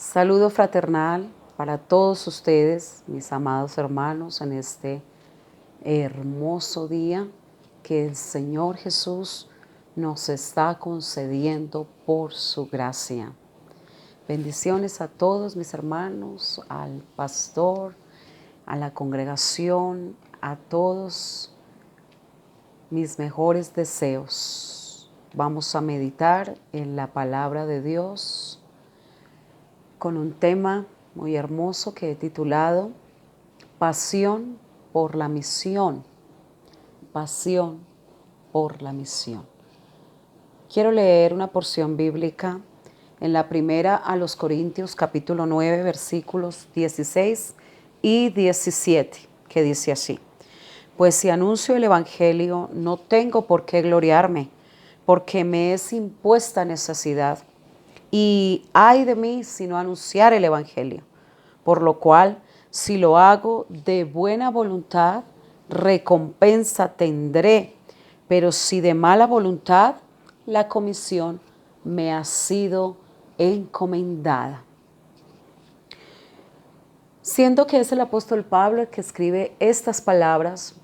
Saludo fraternal para todos ustedes, mis amados hermanos, en este hermoso día que el Señor Jesús nos está concediendo por su gracia. Bendiciones a todos mis hermanos, al pastor, a la congregación, a todos mis mejores deseos. Vamos a meditar en la palabra de Dios con un tema muy hermoso que he titulado Pasión por la misión. Pasión por la misión. Quiero leer una porción bíblica en la primera a los Corintios capítulo 9 versículos 16 y 17, que dice así: Pues si anuncio el evangelio, no tengo por qué gloriarme, porque me es impuesta necesidad. Y ay de mí si no anunciar el evangelio, por lo cual, si lo hago de buena voluntad, recompensa tendré, pero si de mala voluntad, la comisión me ha sido encomendada. Siendo que es el apóstol Pablo el que escribe estas palabras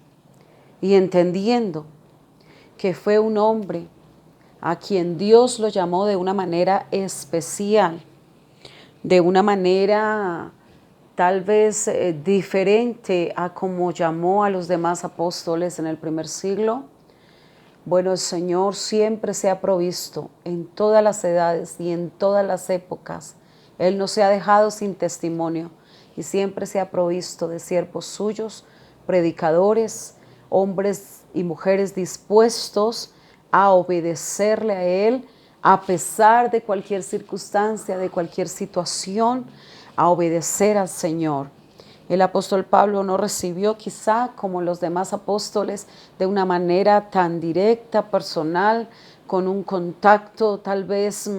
y entendiendo que fue un hombre a quien Dios lo llamó de una manera especial, de una manera tal vez diferente a como llamó a los demás apóstoles en el primer siglo. Bueno, el Señor siempre se ha provisto en todas las edades y en todas las épocas. Él no se ha dejado sin testimonio y siempre se ha provisto de siervos suyos, predicadores, hombres y mujeres dispuestos a obedecerle a Él a pesar de cualquier circunstancia, de cualquier situación, a obedecer al Señor. El apóstol Pablo no recibió quizá como los demás apóstoles de una manera tan directa, personal, con un contacto tal vez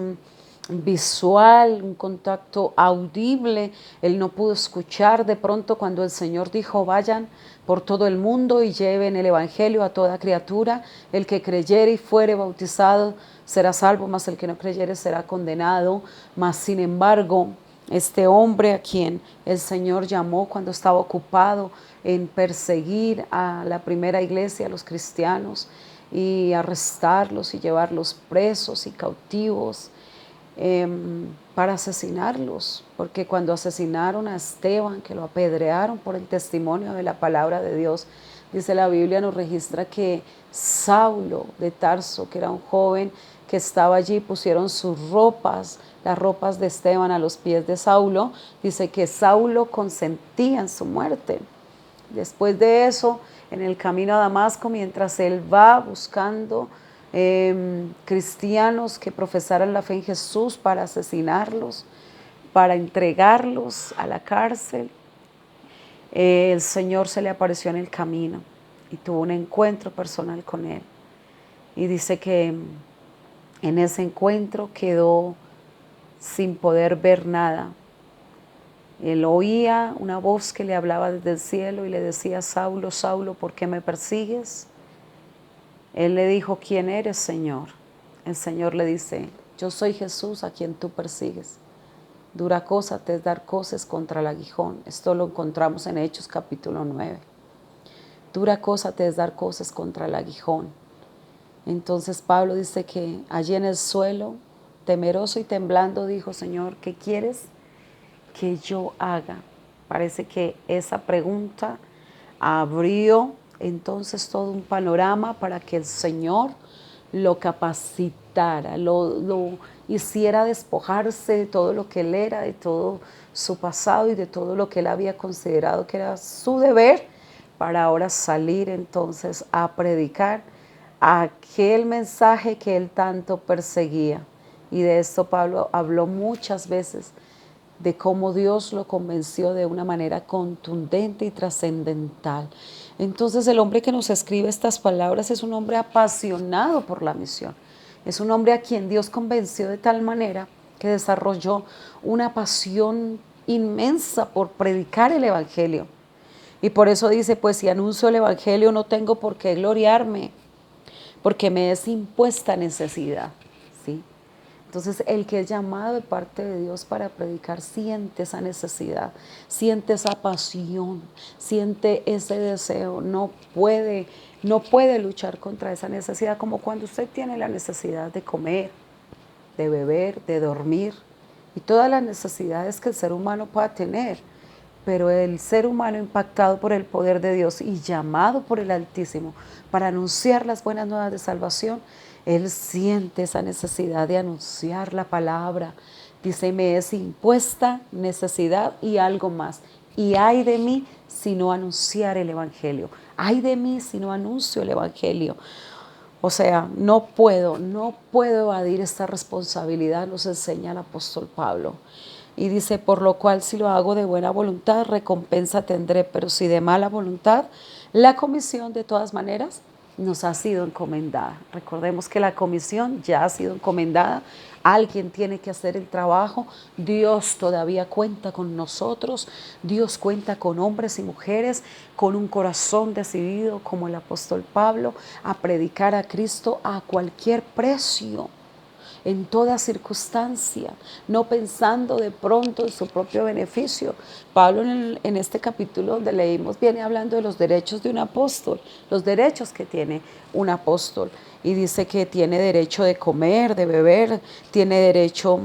visual, un contacto audible. Él no pudo escuchar de pronto cuando el Señor dijo: vayan por todo el mundo y lleven el evangelio a toda criatura. El que creyere y fuere bautizado será salvo, mas el que no creyere será condenado. Mas sin embargo, este hombre a quien el Señor llamó cuando estaba ocupado en perseguir a la primera iglesia, a los cristianos, y arrestarlos y llevarlos presos y cautivos, para asesinarlos, porque cuando asesinaron a Esteban, que lo apedrearon por el testimonio de la palabra de Dios, dice la Biblia, nos registra que Saulo de Tarso, que era un joven que estaba allí, pusieron sus ropas, las ropas de Esteban a los pies de Saulo. Dice que Saulo consentía en su muerte. Después de eso, en el camino a Damasco, mientras él va buscando cristianos que profesaran la fe en Jesús para asesinarlos, para entregarlos a la cárcel, el Señor se le apareció en el camino y tuvo un encuentro personal con él. Y dice que en ese encuentro quedó sin poder ver nada. Él oía una voz que le hablaba desde el cielo y le decía: Saulo, Saulo, ¿por qué me persigues? Él le dijo: ¿quién eres, Señor? El Señor le dice: yo soy Jesús a quien tú persigues. Dura cosa te es dar coces contra el aguijón. Esto lo encontramos en Hechos capítulo 9. Dura cosa te es dar coces contra el aguijón. Entonces Pablo dice que allí en el suelo, temeroso y temblando, dijo: Señor, ¿qué quieres que yo haga? Parece que esa pregunta abrió entonces todo un panorama para que el Señor lo capacitara, lo hiciera despojarse de todo lo que él era, de todo su pasado y de todo lo que él había considerado que era su deber, para ahora salir entonces a predicar aquel mensaje que él tanto perseguía. Y de esto Pablo habló muchas veces, de cómo Dios lo convenció de una manera contundente y trascendental. Entonces el hombre que nos escribe estas palabras es un hombre apasionado por la misión. Es un hombre a quien Dios convenció de tal manera que desarrolló una pasión inmensa por predicar el evangelio. Y por eso dice: pues si anuncio el evangelio, no tengo por qué gloriarme, porque me es impuesta necesidad, ¿sí? Entonces, el que es llamado de parte de Dios para predicar siente esa necesidad, siente esa pasión, siente ese deseo, no puede luchar contra esa necesidad, como cuando usted tiene la necesidad de comer, de beber, de dormir y todas las necesidades que el ser humano pueda tener. Pero el ser humano impactado por el poder de Dios y llamado por el Altísimo para anunciar las buenas nuevas de salvación, él siente esa necesidad de anunciar la palabra. Dice, me es impuesta necesidad y algo más. Y ay de mí si no anunciar el Evangelio. Ay de mí si no anuncio el Evangelio. O sea, no puedo evadir esta responsabilidad, nos enseña el apóstol Pablo. Y dice, por lo cual si lo hago de buena voluntad, recompensa tendré, pero si de mala voluntad, la comisión de todas maneras nos ha sido encomendada. Recordemos que la comisión ya ha sido encomendada, alguien tiene que hacer el trabajo, Dios todavía cuenta con nosotros, Dios cuenta con hombres y mujeres con un corazón decidido como el apóstol Pablo a predicar a Cristo a cualquier precio, en toda circunstancia, no pensando de pronto en su propio beneficio. Pablo en este capítulo donde leímos viene hablando de los derechos de un apóstol, los derechos que tiene un apóstol, y dice que tiene derecho de comer, de beber, tiene derecho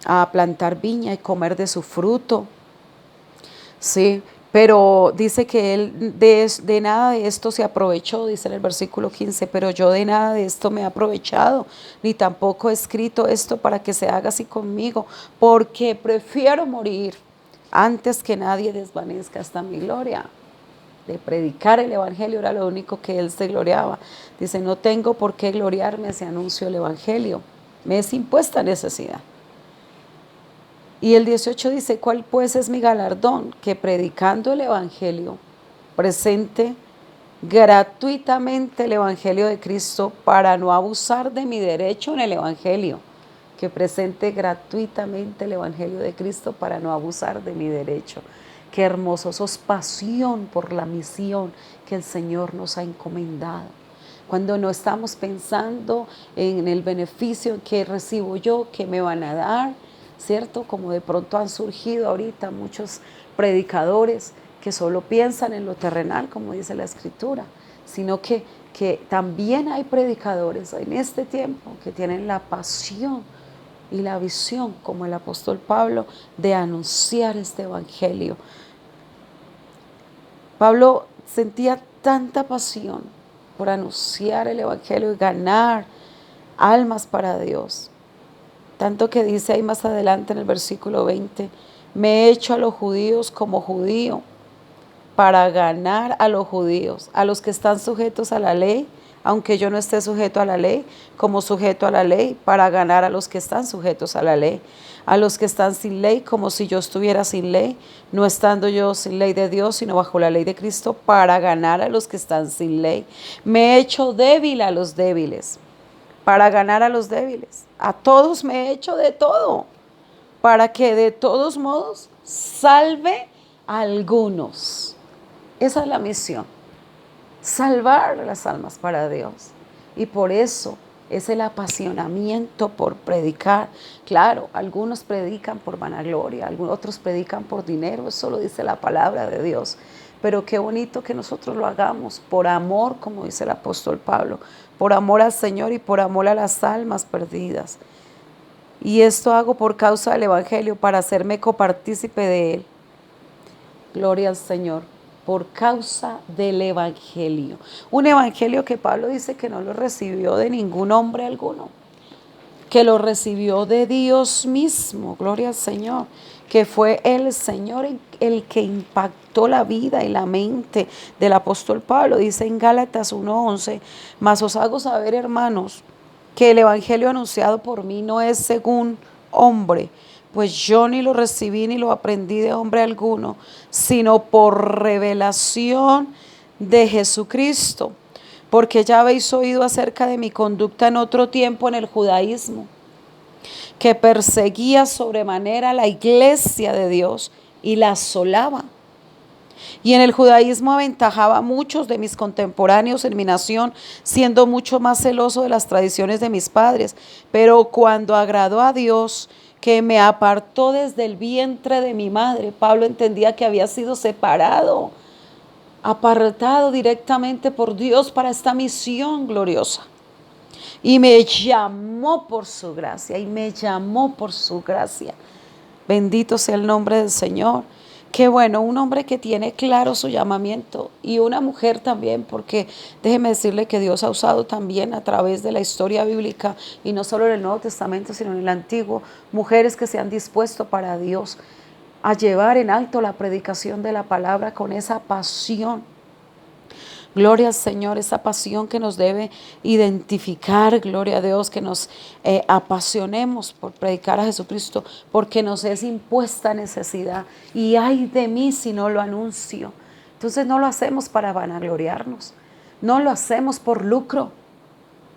a plantar viña y comer de su fruto. Sí, pero dice que él de nada de esto se aprovechó, dice en el versículo 15, pero yo de nada de esto me he aprovechado, ni tampoco he escrito esto para que se haga así conmigo, porque prefiero morir antes que nadie desvanezca esta mi gloria. De predicar el Evangelio era lo único que él se gloriaba. Dice, no tengo por qué gloriarme si anuncio el Evangelio, me es impuesta necesidad. Y el 18 dice, ¿cuál pues es mi galardón? Que predicando el Evangelio, presente gratuitamente el Evangelio de Cristo para no abusar de mi derecho en el Evangelio. Que presente gratuitamente el Evangelio de Cristo para no abusar de mi derecho. Qué hermoso, sos pasión por la misión que el Señor nos ha encomendado. Cuando no estamos pensando en el beneficio que recibo yo, que me van a dar, ¿cierto? Como de pronto han surgido ahorita muchos predicadores que solo piensan en lo terrenal, como dice la Escritura, sino que también hay predicadores en este tiempo que tienen la pasión y la visión, como el apóstol Pablo, de anunciar este Evangelio. Pablo sentía tanta pasión por anunciar el Evangelio y ganar almas para Dios. Tanto que dice ahí más adelante en el versículo 20, me he hecho a los judíos como judío para ganar a los judíos, a los que están sujetos a la ley, aunque yo no esté sujeto a la ley, como sujeto a la ley, para ganar a los que están sujetos a la ley, a los que están sin ley, como si yo estuviera sin ley, no estando yo sin ley de Dios, sino bajo la ley de Cristo, para ganar a los que están sin ley. Me he hecho débil a los débiles, para ganar a los débiles. A todos me he hecho de todo, para que de todos modos salve a algunos. Esa es la misión, salvar las almas para Dios. Y por eso es el apasionamiento por predicar. Claro, algunos predican por vanagloria, otros predican por dinero, eso lo dice la palabra de Dios. Pero qué bonito que nosotros lo hagamos por amor, como dice el apóstol Pablo, por amor al Señor y por amor a las almas perdidas. Y esto hago por causa del Evangelio, para hacerme copartícipe de él. Gloria al Señor, por causa del Evangelio. Un Evangelio que Pablo dice que no lo recibió de ningún hombre alguno, que lo recibió de Dios mismo, gloria al Señor, que fue el Señor el que impactó la vida y la mente del apóstol Pablo. Dice en Gálatas 1:11, mas os hago saber, hermanos, que el Evangelio anunciado por mí no es según hombre, pues yo ni lo recibí ni lo aprendí de hombre alguno, sino por revelación de Jesucristo. Porque ya habéis oído acerca de mi conducta en otro tiempo en el judaísmo, que perseguía sobremanera la iglesia de Dios y la asolaba, Y en el judaísmo aventajaba a muchos de mis contemporáneos en mi nación, siendo mucho más celoso de las tradiciones de mis padres. Pero cuando agradó a Dios, que me apartó desde el vientre de mi madre, Pablo entendía que había sido separado, apartado directamente por Dios para esta misión gloriosa. Y me llamó por su gracia, y me llamó por su gracia. Bendito sea el nombre del Señor. Qué bueno, un hombre que tiene claro su llamamiento y una mujer también, porque déjeme decirle que Dios ha usado también a través de la historia bíblica, y no solo en el Nuevo Testamento, sino en el Antiguo, mujeres que se han dispuesto para Dios a llevar en alto la predicación de la palabra con esa pasión. Gloria al Señor, esa pasión que nos debe identificar, gloria a Dios, que nos apasionemos por predicar a Jesucristo, porque nos es impuesta necesidad. Y ay de mí si no lo anuncio. Entonces no lo hacemos para vanagloriarnos, no lo hacemos por lucro,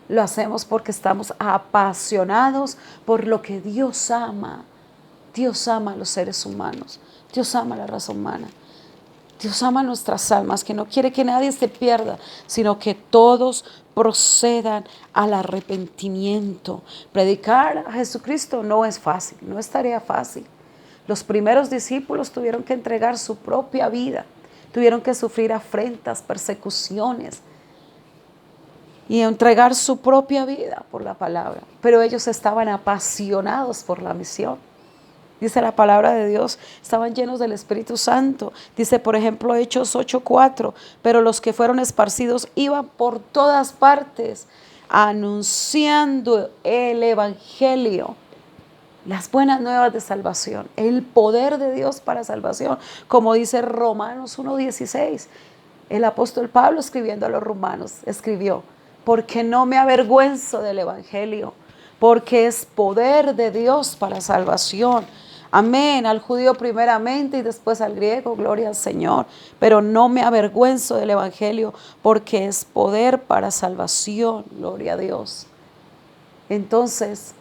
lo hacemos porque estamos apasionados por lo que Dios ama. Dios ama a los seres humanos, Dios ama a la raza humana. Dios ama nuestras almas, que no quiere que nadie se pierda, sino que todos procedan al arrepentimiento. Predicar a Jesucristo no es fácil, no es tarea fácil. Los primeros discípulos tuvieron que entregar su propia vida, tuvieron que sufrir afrentas, persecuciones y entregar su propia vida por la palabra. Pero ellos estaban apasionados por la misión. Dice la palabra de Dios, estaban llenos del Espíritu Santo. Dice, por ejemplo, Hechos 8:4, pero los que fueron esparcidos iban por todas partes anunciando el Evangelio, las buenas nuevas de salvación, el poder de Dios para salvación, como dice Romanos 1:16. El apóstol Pablo, escribiendo a los romanos, escribió, porque no me avergüenzo del Evangelio, porque es poder de Dios para salvación. Amén, al judío primeramente y después al griego, gloria al Señor. Pero no me avergüenzo del Evangelio, porque es poder para salvación, gloria a Dios. Entonces,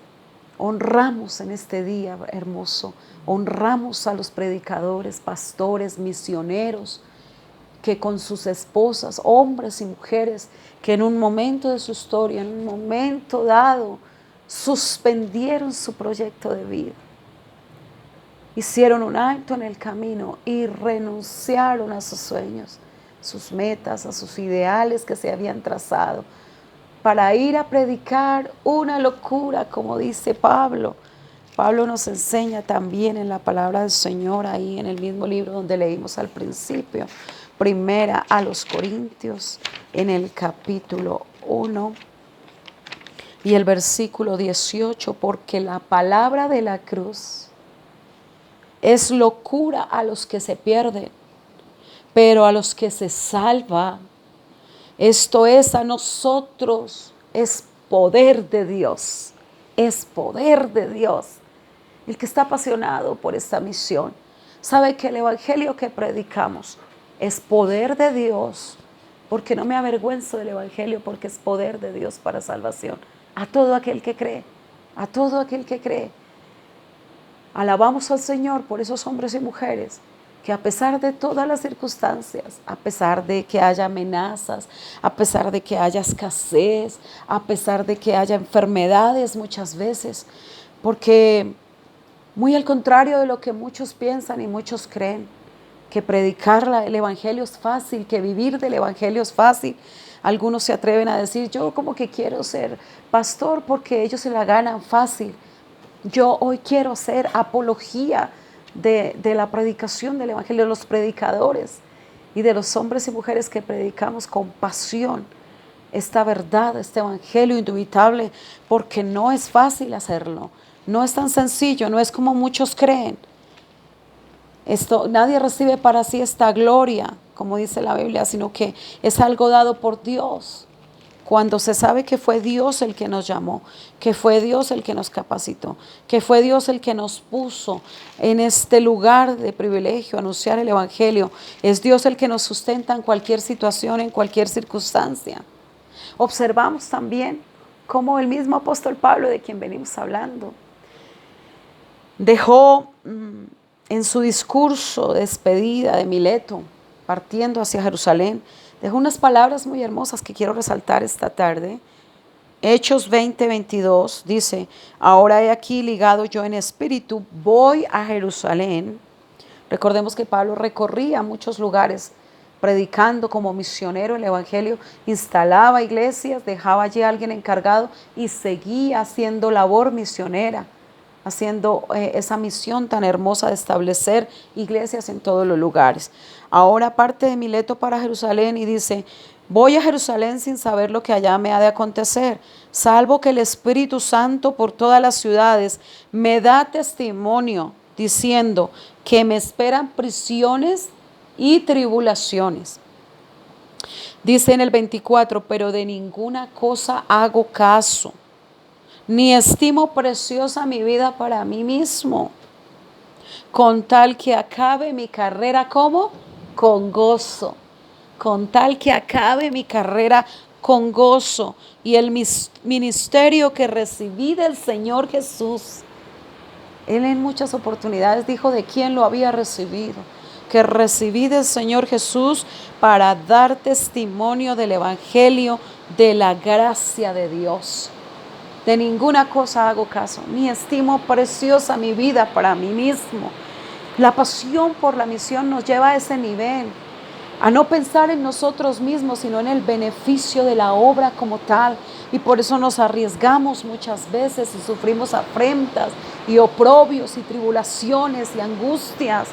honramos en este día hermoso, honramos a los predicadores, pastores, misioneros, que con sus esposas, hombres y mujeres, que en un momento de su historia, en un momento dado, suspendieron su proyecto de vida. Hicieron un alto en el camino y renunciaron a sus sueños, sus metas, a sus ideales que se habían trazado, para ir a predicar una locura, como dice Pablo. Pablo nos enseña también en la palabra del Señor, ahí en el mismo libro donde leímos al principio, primera a los Corintios, en el capítulo 1 y el versículo 18, porque la palabra de la cruz es locura a los que se pierden, pero a los que se salvan, esto es a nosotros, es poder de Dios, es poder de Dios. El que está apasionado por esta misión sabe que el evangelio que predicamos es poder de Dios, porque no me avergüenzo del evangelio, porque es poder de Dios para salvación a todo aquel que cree, a todo aquel que cree. Alabamos al Señor por esos hombres y mujeres que a pesar de todas las circunstancias, a pesar de que haya amenazas, a pesar de que haya escasez, a pesar de que haya enfermedades muchas veces, porque muy al contrario de lo que muchos piensan y muchos creen, que predicar el evangelio es fácil, que vivir del evangelio es fácil. Algunos se atreven a decir, yo como que quiero ser pastor porque ellos se la ganan fácil. Yo hoy quiero hacer apología de la predicación del evangelio, de los predicadores y de los hombres y mujeres que predicamos con pasión esta verdad, este evangelio indubitable, porque no es fácil hacerlo, no es tan sencillo, no es como muchos creen. Nadie recibe para sí esta gloria, como dice la Biblia, sino que es algo dado por Dios. Cuando se sabe que fue Dios el que nos llamó, que fue Dios el que nos capacitó, que fue Dios el que nos puso en este lugar de privilegio, anunciar el evangelio, es Dios el que nos sustenta en cualquier situación, en cualquier circunstancia. Observamos también cómo el mismo apóstol Pablo, de quien venimos hablando, dejó en su discurso de despedida de Mileto partiendo hacia Jerusalén, dejó unas palabras muy hermosas que quiero resaltar esta tarde. Hechos 20:22 dice: ahora he aquí ligado yo en espíritu, voy a Jerusalén. Recordemos que Pablo recorría muchos lugares predicando como misionero el evangelio, instalaba iglesias, dejaba allí a alguien encargado y seguía haciendo labor misionera, haciendo esa misión tan hermosa de establecer iglesias en todos los lugares. Ahora parte de Mileto para Jerusalén y dice: voy a Jerusalén sin saber lo que allá me ha de acontecer, salvo que el Espíritu Santo por todas las ciudades me da testimonio, diciendo que me esperan prisiones y tribulaciones. Dice en el 24: pero de ninguna cosa hago caso, ni estimo preciosa mi vida para mí mismo, con tal que acabe mi carrera, ¿cómo? Con gozo. Con tal que acabe mi carrera con gozo y el ministerio que recibí del Señor Jesús. Él en muchas oportunidades dijo de quién lo había recibido, que recibí del Señor Jesús para dar testimonio del Evangelio, de la gracia de Dios. De ninguna cosa hago caso, ni estimo preciosa mi vida para mí mismo. La pasión por la misión nos lleva a ese nivel, a no pensar en nosotros mismos, sino en el beneficio de la obra como tal. Y por eso nos arriesgamos muchas veces y sufrimos afrentas y oprobios y tribulaciones y angustias.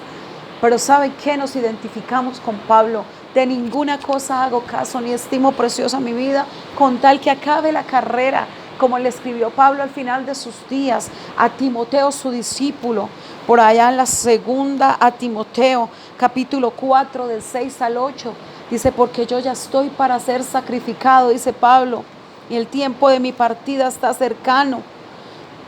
Pero ¿saben qué? Nos identificamos con Pablo. De ninguna cosa hago caso, ni estimo preciosa mi vida, con tal que acabe la carrera, como le escribió Pablo al final de sus días a Timoteo, su discípulo, por allá en la segunda a Timoteo, capítulo 4, del 6 al 8. Dice: porque yo ya estoy para ser sacrificado, dice Pablo, y el tiempo de mi partida está cercano.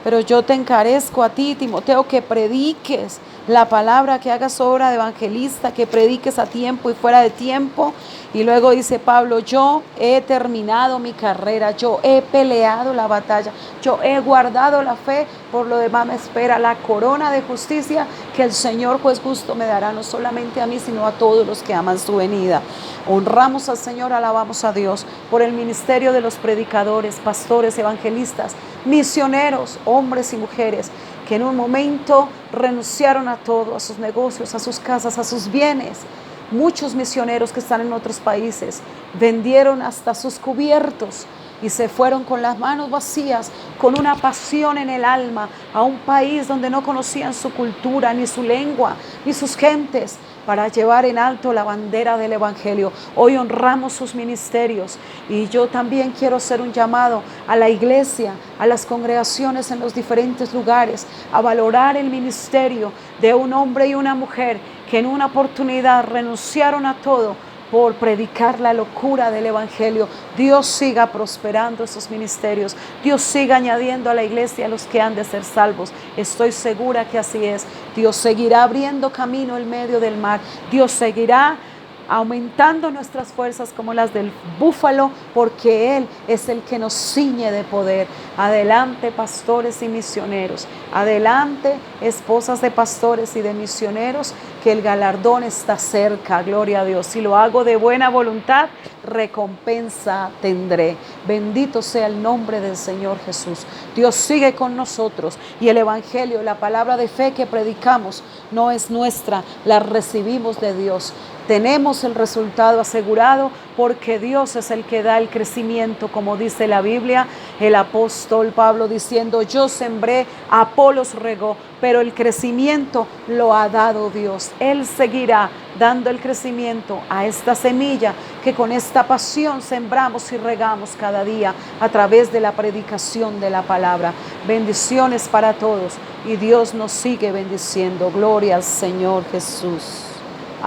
Pero yo te encarezco a ti, Timoteo, que prediques la palabra, que hagas obra de evangelista, que prediques a tiempo y fuera de tiempo. Y luego dice Pablo: yo he terminado mi carrera, yo he peleado la batalla, yo he guardado la fe, por lo demás me espera la corona de justicia que el Señor juez justo me dará, no solamente a mí, sino a todos los que aman su venida. Honramos al Señor, alabamos a Dios por el ministerio de los predicadores, pastores, evangelistas, misioneros, hombres y mujeres, que en un momento renunciaron a todo, a sus negocios, a sus casas, a sus bienes. Muchos misioneros que están en otros países vendieron hasta sus cubiertos y se fueron con las manos vacías, con una pasión en el alma, a un país donde no conocían su cultura, ni su lengua, ni sus gentes, para llevar en alto la bandera del Evangelio. Hoy honramos sus ministerios y yo también quiero hacer un llamado a la iglesia, a las congregaciones en los diferentes lugares, a valorar el ministerio de un hombre y una mujer que en una oportunidad renunciaron a todo por predicar la locura del Evangelio. Dios siga prosperando esos ministerios. Dios siga añadiendo a la iglesia a los que han de ser salvos. Estoy segura que así es. Dios seguirá abriendo camino en medio del mar. Dios seguirá aumentando nuestras fuerzas como las del búfalo, porque Él es el que nos ciñe de poder. Adelante, pastores y misioneros. Adelante, esposas de pastores y de misioneros, que el galardón está cerca. Gloria a Dios. Si lo hago de buena voluntad, recompensa tendré. Bendito sea el nombre del Señor Jesús. Dios sigue con nosotros y el Evangelio, la palabra de fe que predicamos, no es nuestra, la recibimos de Dios. Tenemos el resultado asegurado porque Dios es el que da el crecimiento, como dice la Biblia, el apóstol Pablo diciendo: yo sembré, Apolos regó, pero el crecimiento lo ha dado Dios. Él seguirá dando el crecimiento a esta semilla que con esta pasión sembramos y regamos cada día a través de la predicación de la palabra. Bendiciones para todos y Dios nos sigue bendiciendo. Gloria al Señor Jesús.